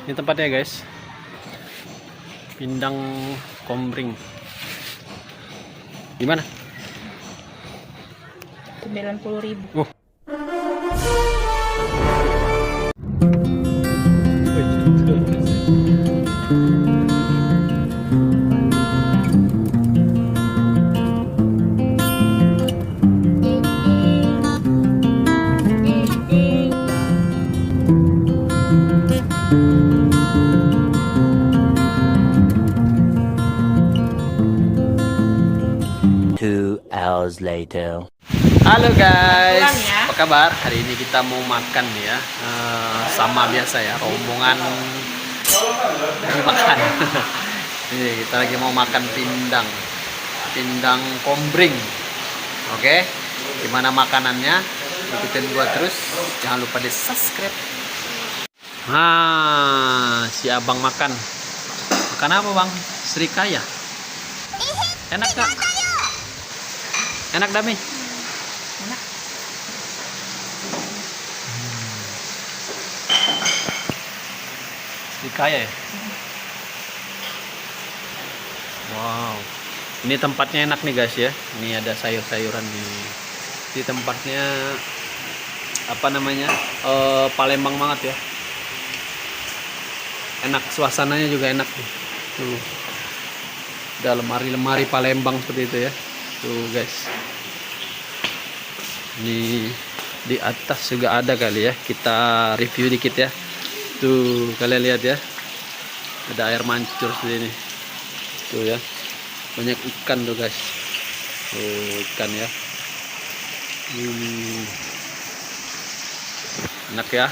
Ini tempatnya guys, Pindang Kombring. Gimana? 90.000. Two hours later. Halo guys, Pulang ya. apa kabar? Hari ini kita mau makan nih ya, sama biasa ya, rombongan makan. Ini kita lagi mau makan pindang kombring. Oke, gimana makanannya? Ikutin gua terus, jangan lupa di subscribe. Nah, si abang makan. Makan apa bang? Srikaya. Enak gak? Enak Dami? Enak. Srikaya ya? Wow. Ini tempatnya enak nih guys ya. Ini ada sayur-sayuran nih. Di tempatnya apa namanya? Palembang banget ya. Enak, suasananya juga enak nih. Tuh. Ada lemari-lemari Palembang seperti itu ya. Tuh guys. Ini di atas juga ada kali ya. Kita review dikit ya. Tuh, kalian lihat ya. Ada air mancur seperti ini. Tuh ya. Banyak ikan tuh guys. Tuh, ikan ya. Enak ya.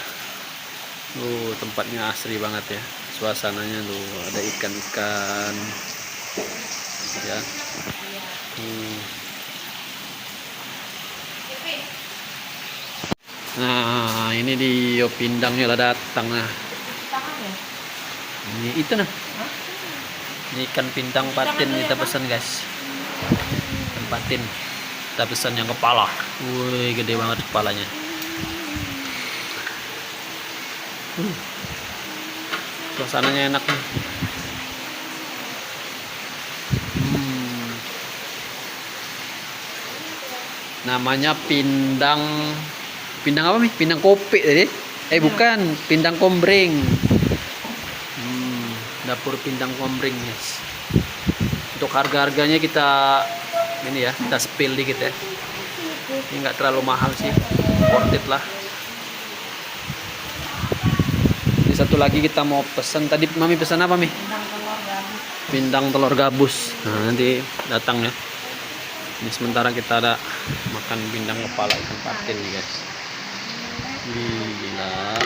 Tuh, tempatnya asri banget ya. Suasananya tuh ada ikan-ikan. Ya. Nah, ini di Pindangnya lah datang nah. Ini itu nah. Ini ikan pindang patin kita pesan guys. Ikan patin. Kita pesan yang kepala. Wih, gede banget kepalanya. Suasananya enak nih. Namanya pindang apa nih? Pindang kopi tadi? Bukan, pindang kombring. Dapur pindang kombring guys. Untuk harga-harganya kita ini ya, kita spill dikit ya. Ini nggak terlalu mahal sih, worth it lah. Ini satu lagi kita mau pesan, tadi mami pesan apa mi? Pindang telur gabus. Nah, nanti datang ya. Ini sementara kita ada makan pindang kepala ikan patin nih guys. Gila.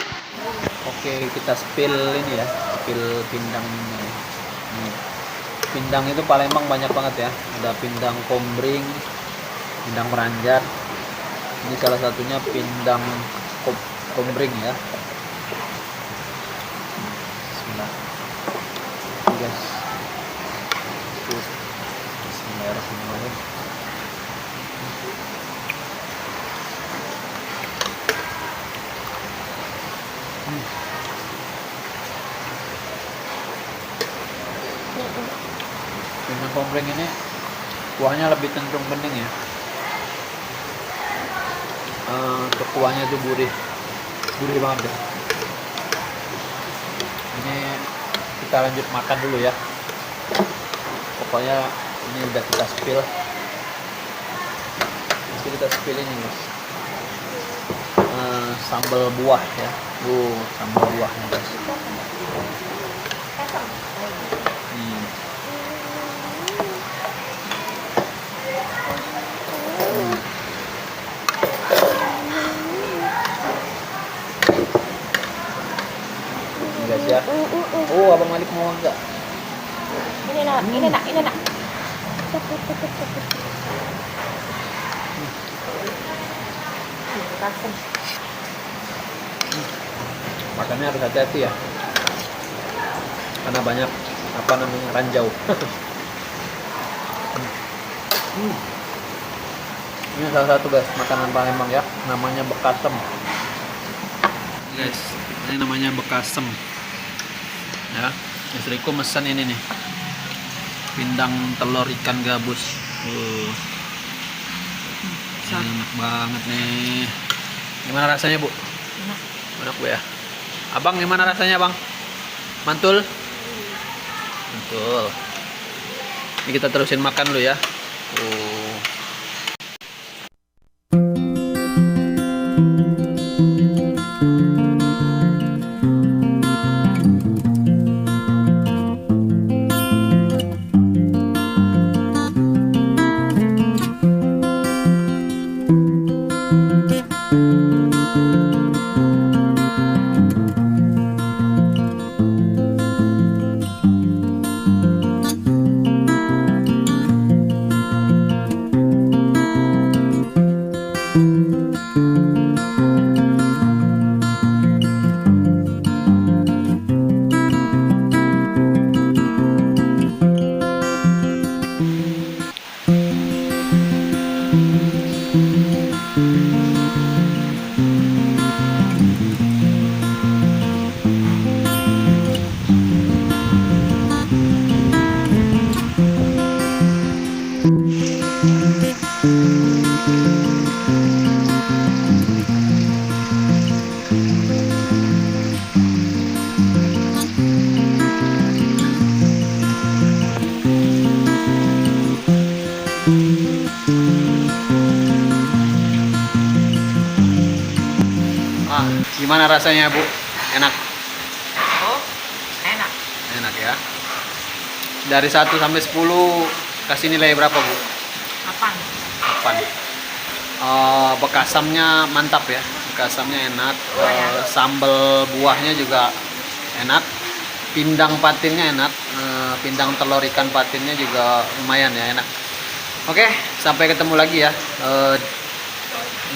Oke, kita spill ini ya, spill pindang ini. Pindang itu Palembang banyak banget ya. Ada pindang kombring, pindang meranjat. Ini salah satunya pindang kombring ya. Bismillah. Ini guys. Bismillahirrahmanirrahim. Pindang kombring ini kuahnya lebih cenderung bening ya. Untuk kuahnya itu gurih banget ya. Ini kita lanjut makan dulu ya. Pokoknya ini udah kita spill. Masih kita spill ini guys. Sambal buah ya. Sambal buahnya guys. Guys ya. Abang Malik mau enggak? Ini nak. Makannya harus hati-hati ya. Karena banyak ranjau. Ini salah satu guys, makanan Palembang ya, namanya bekasem. Guys, ini namanya bekasem. Ya, istriku mesen ini nih. Pindang telur ikan gabus. Enak banget nih. Gimana rasanya, Bu? Enak. Enak, Bu ya. Abang gimana rasanya, Bang? Mantul? Mantul. Ini kita terusin makan dulu ya. Gimana rasanya, Bu? Enak? Oh, enak. Enak ya. Dari 1 sampai 10 kasih nilai berapa, Bu? 8. 8. Bekasamnya mantap ya. Bekasamnya enak. Sambal buahnya juga enak. Pindang patinnya enak. Pindang telur ikan patinnya juga lumayan ya, enak. Oke, sampai ketemu lagi ya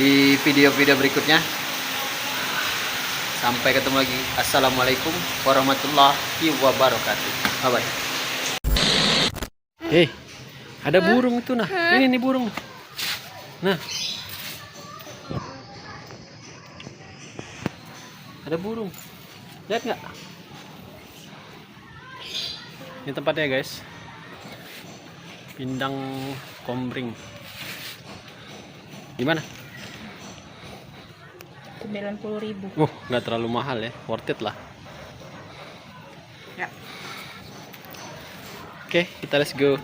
di video-video berikutnya. Sampai ketemu lagi. Assalamualaikum warahmatullahi wabarakatuh. Bye bye. Hei, ada burung itu nah. Ini nih burung. Nah. Ada burung. Lihat nggak? Ini tempatnya guys. Pindang kombring. Gimana? 90.000. Nggak terlalu mahal ya, worth it lah. Ya. Oke, kita let's go.